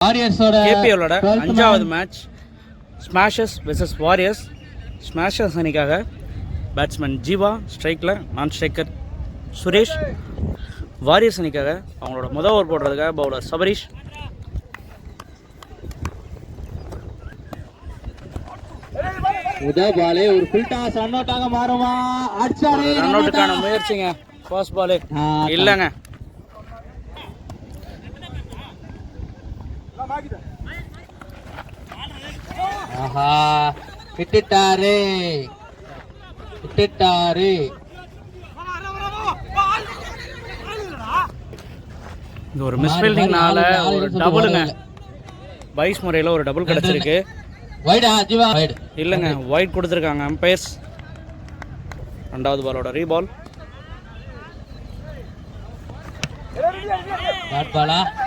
கேபிஎல்லோட 5வது match Smashers versus warriors. Smashers அணிக்காக batsman Jeeva, ஸ்ட்ரைக்கில் நான் ஸ்ட்ரைக்கர் சுரேஷ். வாரியர்ஸ் அணிக்காக அவங்களோட முதல் ஓவர் போடுறதுக்காக பவுலர் சபரீஷ். ஒரு ஃபுல் டாஸ் ரன் அவுட் ஆக மாறுமா? அடிச்சாரு, ரன் அவுட்டுக்கான முயற்சிங்க. ஃபர்ஸ்ட் பால் இல்லைங்க. ஆஹா, விட்டுட்டாரு. இது ஒரு மிஸ்ஃபீல்டிங்னால ஒரு டபுளுங்க. பைஸ் முறையில் ஒரு டபுள் கிடச்சிருக்கு. இல்லைங்க, ஒயிட் கொடுத்துருக்காங்க அம்பையர்ஸ். ரெண்டாவது பாலோட ரீபால்.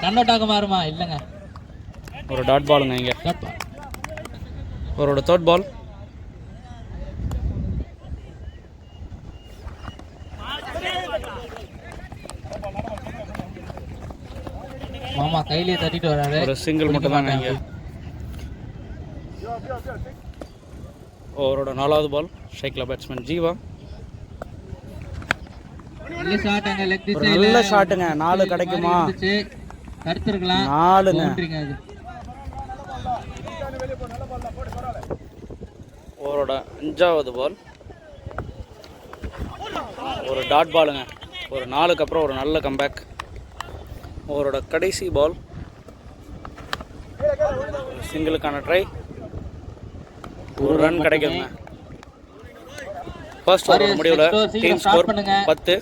ரன் அவுட் ஆக மாறுமா? இல்லைங்க, ஒரு டாட் பாலுங்க. இங்கே அவரோட தேர்ட் பால். மாமா கையிலே தட்டிட்டு வராரு. ஒரு சிங்கிள் மட்டும் தாங்க இங்கே. அவரோட 4வது பால். ஸ்ட்ரைக்கில் பேட்ஸ்மேன் ஜீவா. ஒரு நல்ல ஷாட்டுங்க. 4 கிடைக்குமா? 4ங்க. அவரோட 5வது பால். ஒரு டாட் பாலுங்க. ஒரு 4க்கு அப்புறம் ஒரு நல்ல கம்பேக். அவரோட கடைசி பால். சிங்கிளுக்கான ட்ரை. ஒரு ரன் கிடைக்குங்க. ஃபர்ஸ்ட் ஓவர் முடிவில் டீம் ஸ்கோர் 10.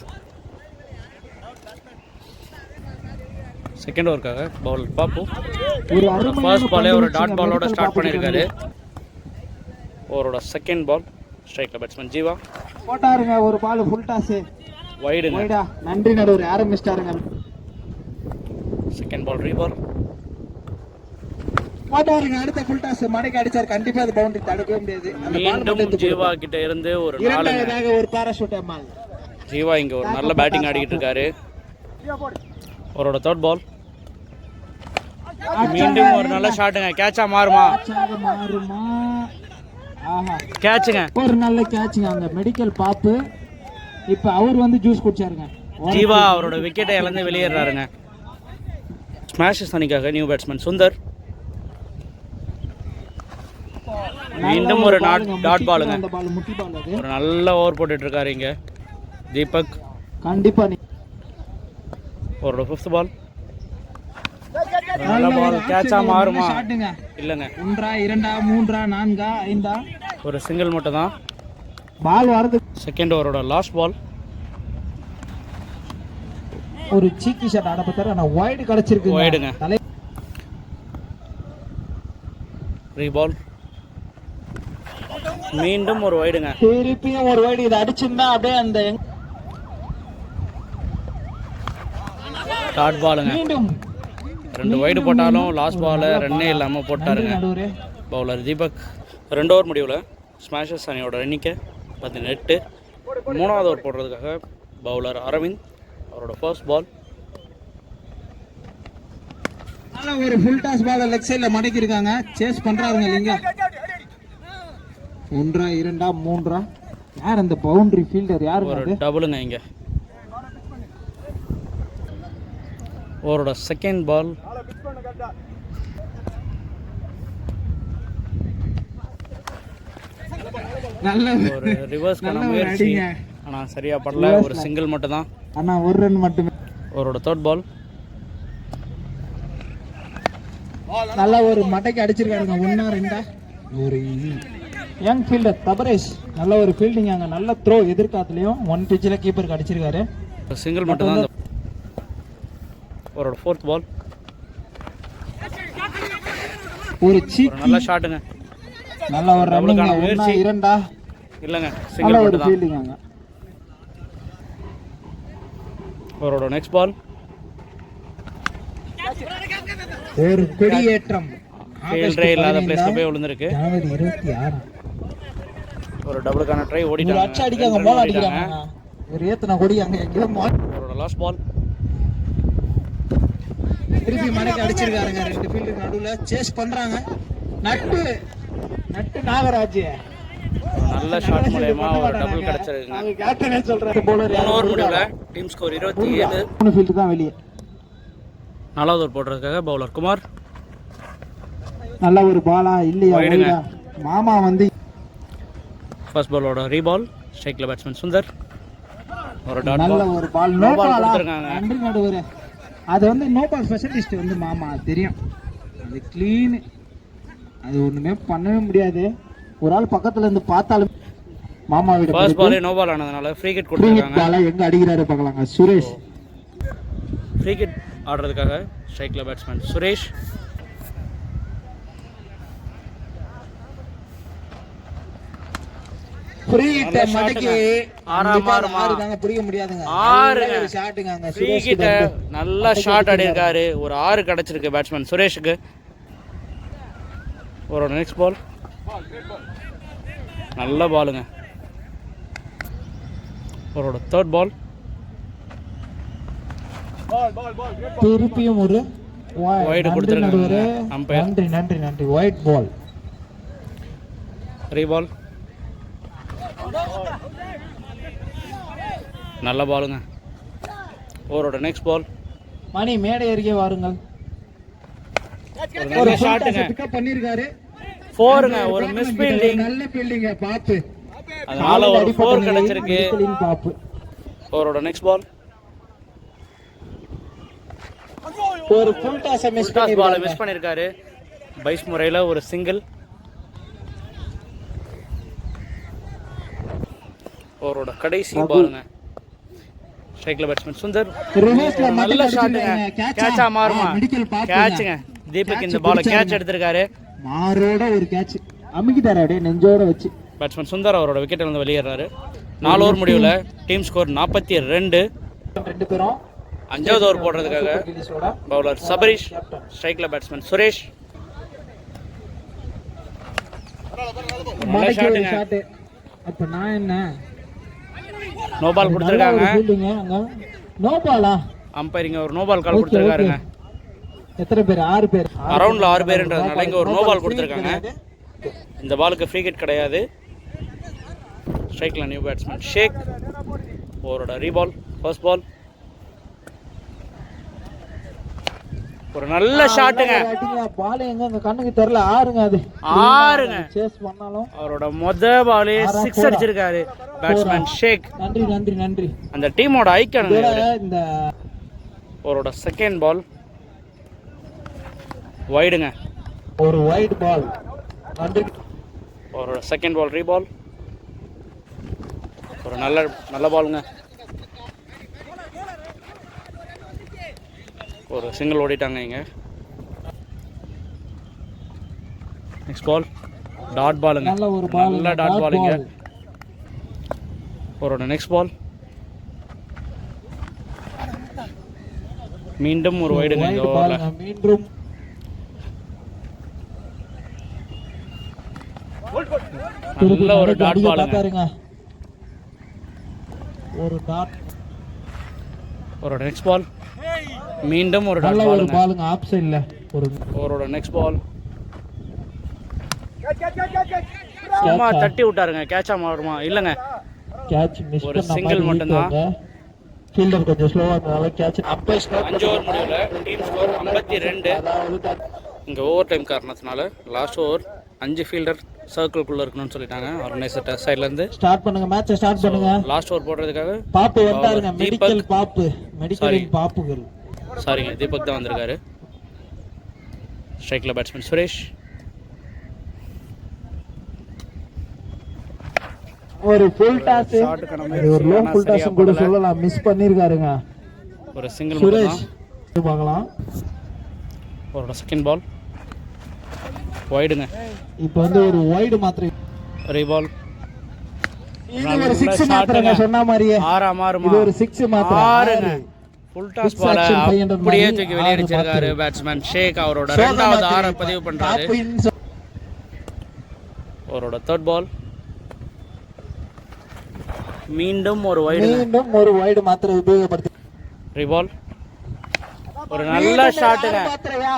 செகண்ட் ஓவருக்காக பவுலர் பாப்பு ஃபர்ஸ்ட் பாலே ஒரு டாட் பாலோட ஸ்டார்ட் பண்ணியிருக்காரு. அவரோட செகண்ட் பால். ஸ்ட்ரைக்கில் பேட்ஸ்மேன் ஜீவா போட்டாருங்க. ஒரு பால் ஃபுல் டாஸ் வைடுங்க. நன்றி நடுவர் ஆரம்பிச்சிட்டாருங்க. Second ball ரீபால். போட்டாருங்க. அடுத்த ஃபுல் டாஸ் மடக்கி அடிச்சார். கண்டிப்பா அது பவுண்டரி தடுக்கவே முடியாது. மீண்டும் ஜீவா கிட்ட இருந்து ஒரு 4 ஒரு பாராஷூட் அம்மாள். ஜீவா இங்க ஒரு நல்ல பேட்டிங் ஆடிக்கிட்டு இருக்காரு. அவரோட தேர்ட் பால். மீண்டும் ஒரு நல்ல ஷாட்டுங்க. கேட்சா மாறுமா? கேட்சுங்க. ஒரு நல்ல கேட்சுங்க. அங்க மெடிக்கல் பாப்பு இப்ப அவர் வந்து ஜூஸ் குடிச்சாருங்க. ஜீவா அவரோட விக்கெட்டை இழந்து வெளியேறாருங்க. ஸ்மாஷர்ஸ் அணிக்காக நியூ பேட்ஸ்மேன் சுந்தர். மீண்டும் ஒரு டாட் பாலுங்க. ஒரு நல்ல ஓவர் போட்டுட்டு இருக்காரு இங்க தீபக். கண்டிப்பா அவரோட 5th பால். நல்ல பால். கேட்சா மாறுமா? இல்லைங்க. 1 2 3 4 5 ஒரு சிங்கிள் மட்டும் தான் பால் வருது. செகண்ட் ஓவரோட லாஸ்ட் பால். ஒரு சீக்கி ஷாட் ஆட பார்த்தாரு. ஆனா வைட் கிடைச்சிருக்கு. வைடுங்க. ரீபால். மீண்டும் ஒரு வைடுங்க. திருப்பியும் ஒரு வைடு. இது அடிச்சிருந்தா அப்படியே அந்த டாட் பாலுங்க. மீண்டும் 2 வைடு போட்டாலும் லாஸ்ட் பால் ரன்னே இல்லாமல் போட்டாருங்க பவுலர் தீபக். 2 ஓவர் முடிவில் ஸ்மாஷர்ஸ் அணியோட எண்ணிக்கை 18. 3வது ஓவர் போடுறதுக்காக பவுலர் அரவிந்த். அவரோட ஃபர்ஸ்ட் பால். ஒரு ஃபுல் டாஸ் பால் லெக் சைடில் மடக்கி இருக்காங்க. சேஸ் பண்றாருங்க. இல்லைங்க, 1 2 3 யார் அந்த பவுண்டரி ஃபீல்டர்? யார்? ஒரு டபுளுங்க இங்க. அவரோட செகண்ட் பால். ஒரு ரிவர்ஸ் பண்ண முயற்சி, ஆனா சரியா படல. ஒரு சிங்கிள் மட்டும் தான். ஆனா ஒரு ரன் மட்டுமே. அவரோட தேர்ட் பால். நல்ல ஒரு மட்டைக்கு அடிச்சிருக்காருங்க. 1 2 ஒரு யங் ஃபீல்டர் தபரேஷ். நல்ல ஒரு ஃபீல்டிங். அங்க நல்ல த்ரோ எதிர்காத்துலயும் 1 பிட்ச்ல கீப்பருக்கு அடிச்சிருக்காரு. சிங்கிள் மட்டும் தான். அவரோட 4th பால். ஒரு சீக் நல்ல ஷாட்டுங்க. நல்ல ஒரு ரன்னிங். 1 2 இல்லங்க, சிங்கிள் மட்டும் தான். ஃபீல்டிங் அங்க. அவரோட நெக்ஸ்ட் பால். ஒரு கொடியேற்றம். ஃபீல்டரே இல்லாத பிளேஸ்ல போய் விழுந்திருக்கு. ஜனவரி 26 ஒரு டபுளுக்கான ட்ரை ஓடிட்டாங்க. அடிச்சு அடிக்காங்க. பால் அடிக்கிறாங்க. ஒரு ஏத்துன கொடி அங்க எங்கேயோ. அவரோட லாஸ்ட் பால். திருப்பி மடக்கி அடிச்சிருக்காருங்க. 2 ஃபீல்டுக்கு நடுவுல சேஸ் பண்றாங்க. நட்டு நாகராஜ் நல்ல ஷாட் மூலமா ஒரு டபுள் கிடைச்சிருக்குங்க. நாங்க கேப்டனே சொல்றாரு. பவுலர் 3 ஓவர் முடிவுல டீம் ஸ்கோர் 27. 3 ஃபீல்டு தான் வெளியே. 4வது ஓவர் போடுறதுக்காக பவுலர் குமார். நல்ல ஒரு பாலா இல்லையா? வைடுங்க. மாமா வந்து ஃபர்ஸ்ட் பாலோட ரீபால். ஸ்ட்ரைக்ல பேட்ஸ்மேன் சுந்தர். ஒரு டாட் நல்ல பால். ஒரு பால். நோ நோ பால் பால் கொடுத்திருக்காங்க. நன்றி நடுவர். அது வந்து நோ பால் ஸ்பெஷலிஸ்ட் வந்து மாமா தெரியும். அது க்ளீன். அது ஒண்ணுமே பண்ணவே முடியாது. ஒரு ஆள் பக்கத்துல இருந்து பார்த்தாலும் மாமா விட ஃபர்ஸ்ட் பாலே நோ பால் ஆனதுனால ஃப்ரீ கிட் கொடுத்திருக்காங்க. பால் எங்க அடிக்கிறாரு பார்க்கலாங்க. சுரேஷ் ஃப்ரீ கிட் ஆடுறதுக்காக ஸ்ட்ரைக்ல பேட்ஸ்மேன் சுரேஷ். ஃப்ரீ ஹிட் மடக்கி ஆறாமாறுமா பிடிக்க முடியாதுங்க. 6 ஷாட்டுங்க அங்க. ஃப்ரீ கிட்ட நல்ல ஷாட் அடிச்சிருக்காரு. ஒரு 6 கிடைச்சிருக்கு பேட்ஸ்மேன் சுரேஷுக்கு. ஒரு நெக்ஸ்ட் பால். நல்ல பாலுங்க. அவரோட தேர்ட் பால். திருப்பியும் ஒரு Wide கொடுத்திருக்காங்க. Umpire. நன்றி ஒயிட் பால். ரீபால். நல்ல பாலுங்க. ஓவரோட நெக்ஸ்ட் பால். மணி மேடை அருகே வாருங்கள். ஒரு நல்ல ஷாட்டுங்க. பிக்கப் பண்ணிருக்காரு. 4ங்க. ஒரு மிஸ் ஃபீல்டிங். நல்ல ஃபீல்டிங் பாப்பு. அதனால ஒரு 4 கிடைச்சிருக்கு. பாப்பு. ஓவரோட நெக்ஸ்ட் பால். ஒரு full toss miss toss ball miss பண்ணிருக்காரு. பைஸ் முறையில ஒரு சிங்கிள். ஓவரோட கடைசி பாலுங்க. ஸ்ட்ரைக்ல பேட்ஸ்மேன் சுந்தர். நல்ல ஷாட்டுங்க. கேட்சா மாறுமா? கேட்சுங்க. தீபக் இந்த பாலை கேட்ச் எடுத்திருக்காரு. மாரோட ஒரு கேட்ச் அமுக்கிட்டாரு அப்படியே நெஞ்சோட வச்சு. பேட்ஸ்மேன் சுந்தர் அவரோட விக்கெட்ல இருந்து வெளியேறாரு. 4 ஓவர் முடிவுல டீம் ஸ்கோர் 42. 2 பேரும் 5வது ஓவர் போடுறதுக்காக பவுலர் சபரீஷ். ஸ்ட்ரைக்ல பேட்ஸ்மேன் சுரேஷ். நல்ல ஷாட்டுங்க. அப்ப நான் என்ன நோ பால் கொடுத்திருக்காங்க. நோ பாலா? அம்பைரிங்க ஒரு நோ பால் கால் கொடுத்திருக்காருங்க. எத்தனை பேர்? 6 பேர். அரௌண்ட்ல 6 பேர்ன்றதுனால இங்க ஒரு நோ பால் கொடுத்திருக்காங்க. இந்த பாலுக்கு ஃப்ரீ கிட் கிடையாது. ஸ்ட்ரைக்ல நியூ பேட்ஸ்மேன் ஷேக். ஓவரோட ரீபால். First ball. ஒரு நல்ல ஷாட்டுங்க. பால் எங்க அந்த கண்ணுக்கு தெரியல. 6ங்க. அது 6ங்க. சேஸ் பண்ணாலும் அவரோட மொத பாலே 6 அடிச்சிருக்காரு பேட்ஸ்மேன் ஷேக். நன்றி. அந்த டீமோட ஐகான். இந்த அவரோட செகண்ட் பால். வைடுங்க. ஒரு வைட் பால். அவரோட செகண்ட் பால் ரீபால். ஒரு நல்ல பாலுங்க. ஒரு சிங்கிள் ஓடிட்டாங்க இங்க. நெக்ஸ்ட் பால் டாட் பாலுங்க. நல்ல டாட் பாலுங்க. அவரோட நெக்ஸ்ட் பால். மீண்டும் ஒரு வைடுங்க இந்த ஓவர்ல. மீண்டும் நல்ல ஒரு டாட் பாலுங்க. ஒரு டாட். அவரோட நெக்ஸ்ட் பால். மீண்டும் ஒரு டாட் பாலுங்க. ஆஃப் சைடுல ஒரு. அவரோட நெக்ஸ்ட் பால். சும்மா தட்டி விட்டாருங்க. கேட்சா மாறுமா? இல்லங்க. Catch miss. ஒரு சிங்கிள் மட்டும் தான். ஃபீல்டர் கொஞ்சம் ஸ்லோவா இருந்ததால கேட்ச். 5 ஓவர் முடிவுல டீம் ஸ்கோர் 52. இங்க ஓவர் டைம் காரணத்தினால லாஸ்ட் ஓவர் 5 ஃபீல்டர் சர்க்கிள்குள்ள இருக்கணும்னு சொல்லிட்டாங்க ஆர்கனைசர் சைடுல இருந்து. ஸ்டார்ட் பண்ணுங்க. மேட்சை ஸ்டார்ட் பண்ணுங்க. லாஸ்ட் ஓவர் போடுறதுக்காக பாப்பு வந்தாருங்க. மெடிக்கல் பாப்பு. மெடிக்கல் பாப்புகள். சாரிங்க, தீபக் தான் வந்திருக்காரு. ஸ்ட்ரைக்ல பேட்ஸ்மேன் சுரேஷ். ஒரு ஃபுல் டாஸ். ஒரு லோ ஃபுல் டாஸ் கூட சொல்லலாம். மிஸ் பண்ணிருக்காருங்க. ஒரு சிங்கிள் சுரேஷ் பார்க்கலாம். அவரோட செகண்ட் பால். வைடுங்க. இப்போ வந்து ஒரு வைடு மாத்திரம். ரீபால். இது ஒரு 6 மாத்திரங்க. சொன்ன மாதிரியே 6 மாறுமா? இது ஒரு 6 மாத்திரம். 6ங்க. ஃபுல் டாஸ் பால அப்படியே தூக்கி வெளியே அடிச்சிருக்காரு பேட்ஸ்மேன் ஷேக். அவரோட 2வது 6 பதிவு பண்றாரு. அவரோட தேர்ட் பால். மீண்டும் ஒரு வைடு. மீண்டும் ஒரு வைடு மாத்திரம் உபயோகப்படுத்தி. ரீபால். ஒரு நல்ல ஷாட்டுங்க, பாத்திரையா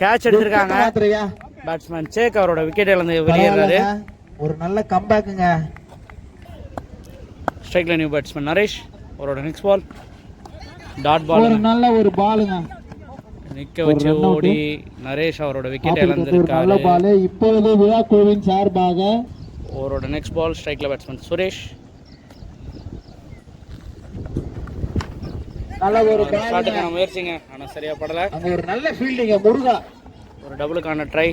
கேட்ச் எடுத்திருக்காங்க. பாத்திரையா பேட்ஸ்மேன் சேக் அவரோட விக்கெட் இழந்து வெளியேறாரு. ஒரு நல்ல கம்பேக்குங்க. ஸ்ட்ரைக்ல நியூ பேட்ஸ்மேன் நரேஷ். அவரோட நெக்ஸ்ட் பால் டாட் பால். ஒரு நல்ல ஒரு பாலுங்க, நிக்க வச்சு ஓடி நரேஷ் அவரோட விக்கெட் நல்ல இழந்திருக்காரு. பால். இப்பொழுது விழா குழுவின் சார்பாக அவரோட நெக்ஸ்ட் பால் ஸ்ட்ரைக்ல பேட்ஸ்மேன் சுரேஷ். நல்ல ஒரு பால். ஷாட்டுக்கான முயற்சிங்க, ஆனா சரியா படல. அங்க ஒரு நல்ல ஃபீல்டிங்க முருகா. ஒரு டபுளுக்கான ட்ரை,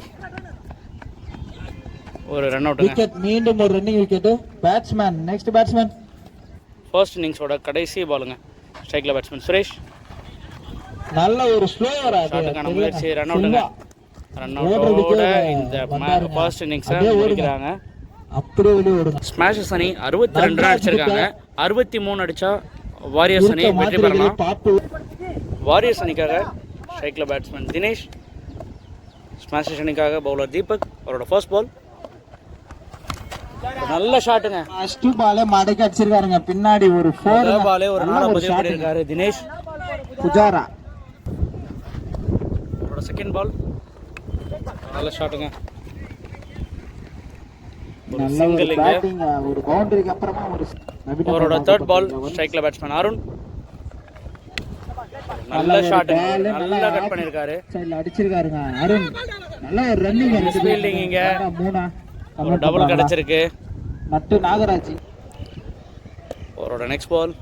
ஒரு ரன் அவுட்டுங்க. விக்கெட், மீண்டும் ஒரு running wicket. Batsman next batsman. First இன்னிங்ஸோட கடைசி பாலுங்க. ஸ்ட்ரைக்ல பேட்ஸ்மேன் சுரேஷ். நல்ல ஒரு ஸ்லோவர். ஷாட்டுக்கான முயற்சி, ரன் அவுட்டுங்க. ரன் அவுட்டோட இந்த ஃபர்ஸ்ட் இன்னிங்ஸை முடிக்கிறாங்க. அப்படியே வெளியே ஓடுங்க. ஸ்மாஷஸ் அணி 62 ரன் அடிச்சிருக்காங்க. 63 அடிச்சா வாரியர்ஸ் அணி வெற்றி பெறலாம். வாரியர்ஸ் அணிக்காக ஸ்ட்ரைக்ல பேட்ஸ்மேன் தினேஷ், ஸ்மாஷஸ் அணிக்காக பவுலர் தீபக். அவரோட ஃபர்ஸ்ட் பால் நல்ல ஷாட்டுங்க. ஃபர்ஸ்ட் பாலே மடக்கி அடிச்சிருக்காருங்க. பின்னாடி ஒரு 4 பாலே ஒரு 4 பதிவு பண்ணிருக்காரு தினேஷ். புஜாரா அவரோட செகண்ட் பால் நல்ல ஷாட்டுங்க. ஒரு நல்ல சிங்கிள் ஒரு இங்க. பேட்டிங். ஒரு பவுண்டரிக்கு அப்புறமா ஒரு அவரோட தேர்ட் பால் ஸ்ட்ரைக்ல பேட்ஸ்மேன் அருண். நல்ல ஷாட்டுங்க, நல்லா கட் பண்ணிருக்காரு. சைடுல அடிச்சிருக்காருங்க அருண். நல்ல ஒரு ரன்னிங் இருக்கு. ஃபீல்டிங் இங்க மூணா ஒரு டபுள் கிடைச்சிருக்கு. நட்டு நாகராஜ். அவரோட நெக்ஸ்ட் பால்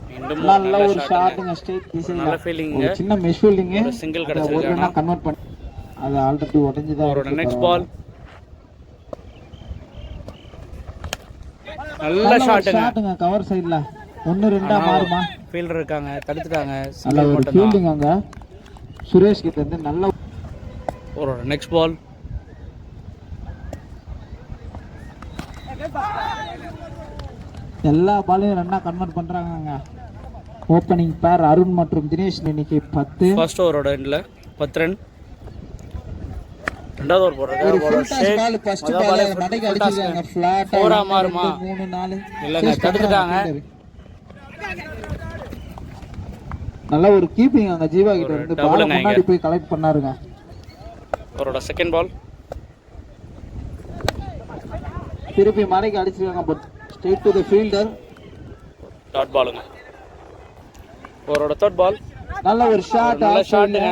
மீண்டும் நல்ல ஒரு ஷாட்டுங்க. ஸ்ட்ரைட் திசையில நல்ல ஃபீல்டிங், ஒரு சின்ன மிஸ் ஃபீல்டிங். ஒரு சிங்கிள் கிடைச்சிருக்கு. ஒரு கன்வர்ட் பண்ணி அது ஆல்ரெடி உடைஞ்சு தான். அவரோட நெக்ஸ்ட் பால் நல்ல ஷாட்டுங்க. கவர் சைடுல 1-2 மாறுமா. ஃபீல்டர் இருக்காங்க, தடுத்துட்டாங்க. நல்ல ஒரு ஃபீல்டிங் அங்க சுரேஷ் கிட்ட இருந்து. நல்ல அவரோட நெக்ஸ்ட் பால் எல்லா பாலையும் ரன்னா கன்வெர்ட் பண்றாங்க. ஓப்பனிங் பேர் அருண் மற்றும் தினேஷ் இன்னைக்கு 10. ஃபர்ஸ்ட் ஓவரோட எண்ட்ல 10 ரன். ரெண்டாவது ஓவர் போடுறாங்க. பவுலர் ஷேக் ஃபர்ஸ்ட் பால் மடக்கி அடிச்சிருக்காங்க. ஃபிளாட் 4 மாறுமா 3-4 இல்லங்க, தடுத்துட்டாங்க. நல்ல ஒரு கீப்பிங் அங்க ஜீவா கிட்ட இருந்து. பால் முன்னாடி போய் கலெக்ட் பண்ணாருங்க. அவரோட செகண்ட் பால் திருப்பி மடக்கி அடிச்சிருக்காங்க. But straight to the fielder. Dot பாலுங்க. அவரோட தேர்ட் பால் நல்ல ஒரு ஷாட். நல்ல ஷாட்டுங்க.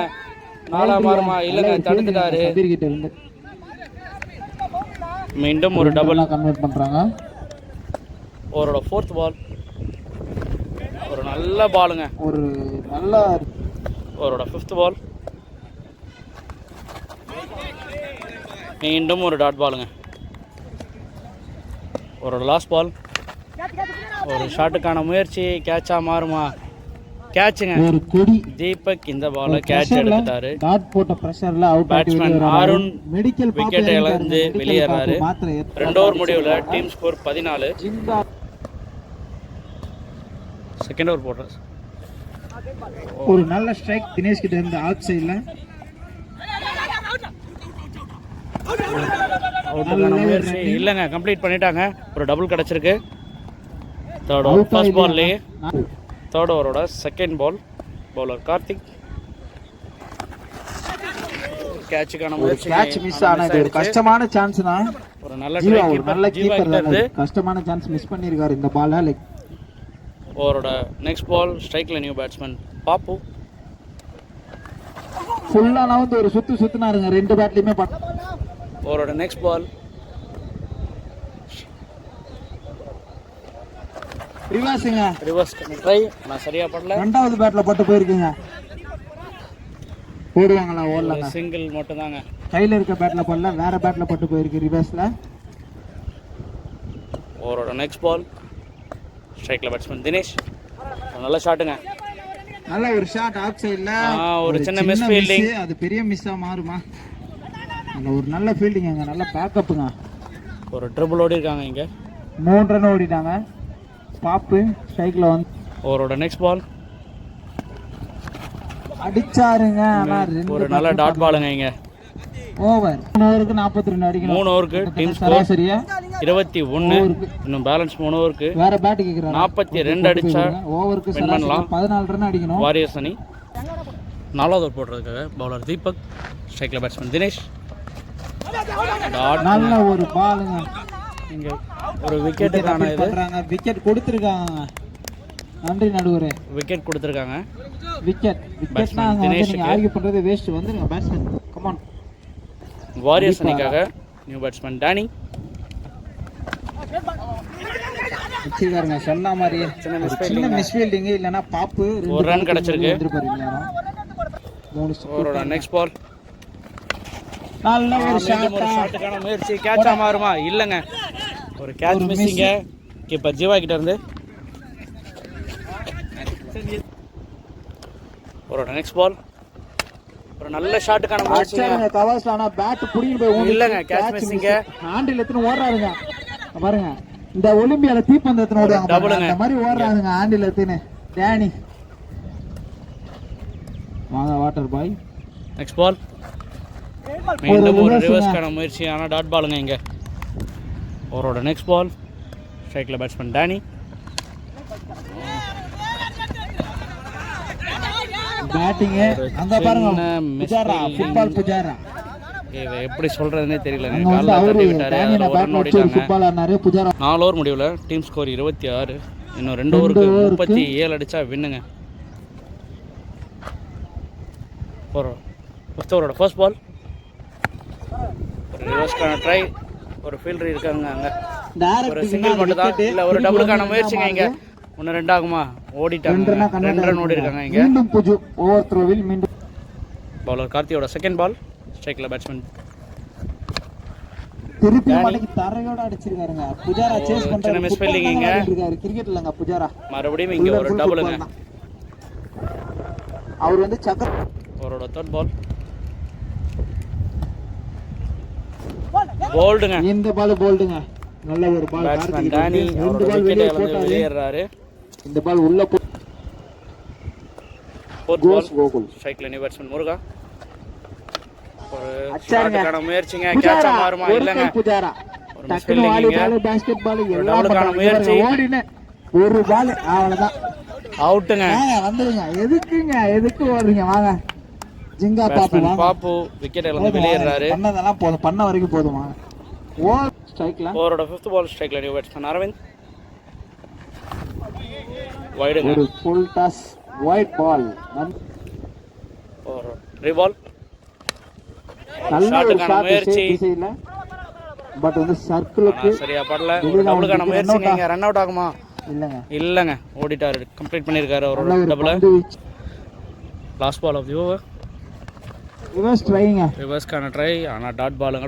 4 மாறுமா இல்லங்க, தடுத்துட்டாரு. சபீர் கிட்ட இருந்து மீண்டும் ஒரு டபுள் கன்வெர்ட் பண்றாங்க. அவரோட ஃபோர்த் பால் ஒரு நல்ல பாலுங்க. ஒரு நல்ல அவரோட ஃபிஃப்த் பால் மீண்டும் ஒரு டாட் பாலுங்க. அவரோட லாஸ்ட் பால் ஒரு ஷாட்டுக்கான முயற்சி, கேட்சா மாறுமா? கேட்சுங்க. ஒரு கொடி. தீபக் இந்த பாலை கேட்ச் எடுத்துட்டாரு. டாட் போட்ட பிரஷர்ல அவுட். பேட்ஸ்மேன் அருண் மெடிக்கல் விக்கெட் இழந்து வெளியேறாரு. 2 ஓவர் முடிவுல டீம் ஸ்கோர் 14. செகண்ட் ஓவர் போடுறாரு. ஒரு நல்ல ஸ்ட்ரைக் தினேஷ் கிட்ட இருந்து அவுட் சைடுல. முயற்சி இல்லைங்க, கம்ப்ளீட் பண்ணிட்டாங்க. ஒரு டபுள் கிடைச்சிருக்கு. தேர்ட் ஓவர் ஃபர்ஸ்ட் பால்லேயே. தேர்ட் ஓவரோட செகண்ட் பால் பவுலர் கார்த்திக். கேட்சுக்கான முயற்சி, கேட்ச் மிஸ் ஆன. இது ஒரு கஷ்டமான சான்ஸ் தான். ஒரு நல்ல கீப்பர் கஷ்டமான சான்ஸ் மிஸ் பண்ணிருக்காரு இந்த பால. லைக் அவரோட நெக்ஸ்ட் பால் ஸ்ட்ரைக்ல நியூ பேட்ஸ்மேன் பாப்பு. ஃபுல்லா வந்து ஒரு சுத்துனாருங்க 2 பேட்லயுமே. அவரோட நெக்ஸ்ட் பால் ரிவர்ஸ்ங்க. ரிவர்ஸ் ட்ரை, நான் சரியா படல. ரெண்டாவது பேட்ல பட்டு போயிருக்கீங்க. ஓடுவாங்களா? ஓடலங்க. சிங்கிள் மட்டும் தாங்க. கையில இருக்க பேட்ல படல, வேற பேட்ல பட்டு போயிருக்கு ரிவர்ஸ்ல. அவரோட நெக்ஸ்ட் பால் ஸ்ட்ரைக்ல பேட்ஸ்மேன் தினேஷ். நல்ல ஷாட்டுங்க. நல்ல ஒரு ஷாட் அவுட் சைடுல. ஒரு சின்ன மிஸ் ஃபீல்டிங். அது பெரிய மிஸ்ஸா மாறுமா? அந்த ஒரு நல்ல ஃபீல்டிங் அங்க. நல்ல பேக்கப்புங்க. ஒரு ட்ரிபிள் ஓடி இருக்காங்க இங்க. 3 ரன் ஓடிட்டாங்க. பாப்பு ஸ்ட்ரைக்ல வந்து. அவரோட நெக்ஸ்ட் பால் அடிச்சாருங்க. ஆனா ஒரு நல்ல டாட் பாலுங்க இங்க. ஓவர். 3 ஓவருக்கு 42 அடிக்கணும். 3 ஓவருக்கு டீம் ஸ்கோர் சரியா 21. இன்னும் பேலன்ஸ் 3 ஓவருக்கு வேற பேட் கேக்குறாங்க. 42 அடிச்சா ஓவருக்கு வின் பண்ணலாம். 14 ரன் அடிக்கணும். வாரியர்ஸ் அணி. 4வது ஓவர் போடுறதுக்காக பவுலர் தீபக், ஸ்ட்ரைக்கில் பேட்ஸ்மேன் தினேஷ். நல்ல ஒரு பாலுங்க. இங்க ஒரு விக்கெட்டுக்கான இது விக்கெட் கொடுத்துருக்காங்க. நன்றி நடுவரே. விக்கெட் கொடுத்துருக்காங்க. விக்கெட்னா நீங்க ஆர்கியூ பண்றது வேஸ்ட். வந்துருங்க பேட்ஸ்மேன். Come on. வாரியர்ஸ் அணிக்காக நியூ பேட்ஸ்மேன் டானி. வச்சிருக்காருங்க சொன்ன மாதிரி. சின்ன மிஸ்ஃபீல்டிங் இல்லனா பாப்பு. ஒரு ரன் கிடைச்சிருக்கு. ஓவரோட நெக்ஸ்ட் பால். நல்ல ஒரு ஷாட்டுக்கான முயற்சி. கேட்சா மாறுமா? இல்லைங்க, ஒரு கேட்ச் மிஸ்ஸிங்க கீப்பர் ஜீவா கிட்ட இருந்து. ஓவரோட நெக்ஸ்ட் பால். ஒரு நல்ல ஷாட்டுக்கான முயற்சி. கவர்ஸ்ல ஆனா பேட் புடிங்க போய் இல்லங்க, கேட்ச் மிஸ்ஸிங்க. ஹேண்டில் எத்தனை ஓடுறாருங்க பாருங்க. இந்த ஒலிம்பியால தீப்பந்தத்தின ஓடுவாங்க அந்த மாதிரி ஓடுறாருங்க ஹேண்டில் எத்தனை. டேனி வாங்க வாட்டர் பாய். Next ball. மீண்டும் ஒரு ரிவர்ஸ்க்கான முயற்சி. ஆனால் டாட் பாலுங்க இங்கே. ஓவரோட நெக்ஸ்ட் பால். ஸ்ட்ரைக்கில் பேட்ஸ்மேன் டானி. பேட்டிங் அங்க பாருங்க. புஜாரா, ஃபுட்பால் புஜாரா. எப்படி சொல்றதுன்னே தெரியல. கால்ல தட்டி விட்டாரு. ரன் ஓடிட்டாங்க. ஃபுட்பால் ஆனாரு புஜாரா. 4 ஓவர் முடிவுல டீம் ஸ்கோர் 26. இன்னும் 2 ஓவருக்கு 37 அடிச்சா வின்னுங்க. First ஓவரோட first ball. ஒரு ரிவர்ஸ்க்கான ட்ரை. ஒரு ஃபீல்டர் இருக்காங்க அங்க. ஒரு சிங்கிள் மட்டும் தான், இல்ல ஒரு டபுளுக்கான முயற்சிங்க இங்க. 1-2 ஆகுமா? ஓடிட்டாங்க. 2 ரன் ஓடி இருக்காங்க இங்க. மீண்டும் புஜு ஓவர் த்ரோவில் மீண்டும். பவுலர் கார்த்தியோட செகண்ட் பால். ஸ்ட்ரைக்ல பேட்ஸ்மேன் திருப்பி மடக்கி தரையோட அடிச்சிருக்காருங்க. புஜாரா சேஸ் பண்றாரு. மிஸ் ஃபீல்டிங்க கிரிக்கெட் இல்லங்க புஜாரா. மறுபடியும் இங்க ஒரு டபுளுங்க. அவர் வந்து சக்கர. அவரோட தேர்ட் பால். போல்டுங்க. இந்த பால் போல்டுங்க. நல்ல ஒரு பால். பேட்ஸ்மேன் டானி அவரோட விக்கெட்டை இழந்து வெளியேறாரு. இந்த பால் உள்ள ஃபோர்த் பால். ஸ்ட்ரைக்ல நியூ பேட்ஸ்மேன் முருகா. ஒரு ஷாட்டுக்கான முயற்சிங்க. கேட்சா மாறுமா? இல்லங்க, புஜாரா. ஒரு டக்குனு வாலிபால், பாஸ்கெட் பால் எல்லாம் முயற்சி. ஓடினே ஒரு பால் அவ்வளவுதான். அவுட்டுங்க. வந்துருங்க. எதுக்கு ஓடுறீங்க? வாங்க ஜிங்கா பாப்பு. பாப்பு விக்கெட் இழந்து வெளியேறாரு. பண்ணதெல்லாம் போதும், பண்ண வரைக்கும் போதுமா. ஓவர் ஸ்ட்ரைக்ல. ஓவரோட 5th பால். ஸ்ட்ரைக்ல நியூ பேட்ஸ்மேன் அரவிந்த். வைடுங்க. ஒரு ஃபுல் டாஸ் வைட் பால். ஒரு ரீபால். நல்ல ஷாட்டுக்கான முயற்சி. பட் வந்து சர்க்கிளுக்கு சரியா படல. ஒரு டபுளுக்கான முயற்சி. இங்க ரன் அவுட் ஆகுமா? இல்லங்க, ஓடிட்டாரு. கம்ப்ளீட் பண்ணிருக்காரு அவரோட double. Last ball of the over. Reverse ட்ரைங்க. ரிவர்ஸ்க்கான ட்ரை. ஆனா டாட் பாலுங்க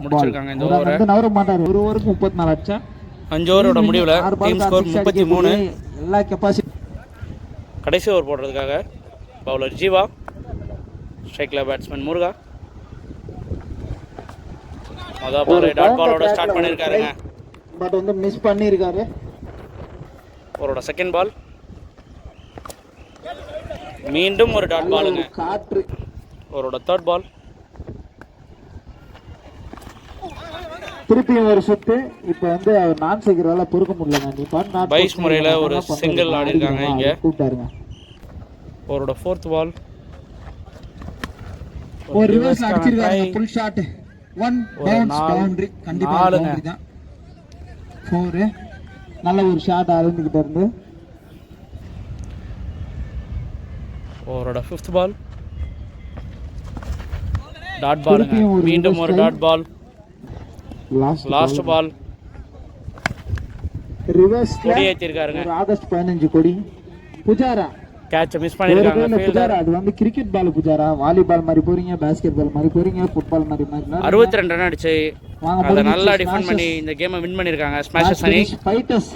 முடிச்சிருக்காங்க இந்த ஓவரை. நவர மாட்டாரு. ஒரு ஓவருக்கு 34 அடிச்சா. 5 ஓவரோட முடிவுல டீம் ஸ்கோர் 33. எல்லா கெபாசிட்டி. கடைசி ஓவர் போடுறதுக்காக பவுலர் ஜீவா. ஸ்ட்ரைக்ல பேட்ஸ்மேன் முருகா. அத பாரு டாட் பாலோட ஸ்டார்ட் பண்ணிருக்காருங்க. பட் வந்து மிஸ் பண்ணிருக்காரு. அவரோட செகண்ட் பால். மீண்டும் ஒரு டாட் பாலுங்க. காற்று. அவரோட தேர்ட் பால். திருப்பி ஒரு சுத்து. இப்போ வந்து அவர் நான் செய்கிறதால பொறுக்க முடியலங்க. நீ பண்ண பைஸ் முறையில ஒரு சிங்கிள் ஆடி இருக்காங்க இங்க. கூப்பிட்டாருங்க. அவரோட 4th பால். ஒரு ரிவர்ஸ் அடிச்சிருக்காங்க. Full shot. 1 bounce boundary. கண்டிப்பா பவுண்டரி தான். 4. நல்ல ஒரு ஷாட் ஆரம்பிக்கிட்ட இருந்து. அவரோட 5th பால். Dot ball. மீண்டும் ஒரு dot ball. Last ball. Reverse கொடி ஏத்திருக்காருங்க. ஆகஸ்ட் 15 கொடி. புஜாரா கேட்ச் மிஸ் பண்ணிருக்காங்க ஃபீல்டர். அது வந்து கிரிக்கெட் பால் புஜாரா. வாலிபால் மாதிரி போறீங்க, பாஸ்கெட் பால் மாதிரி போறீங்க, ஃபுட்பால் மாதிரி 62 ரன் அடிச்சு அத நல்லா டிஃபெண்ட் பண்ணி இந்த கேமை வின் பண்ணிருக்காங்க ஸ்மாஷர்ஸ் அணி. ஃபைட்டர்ஸ்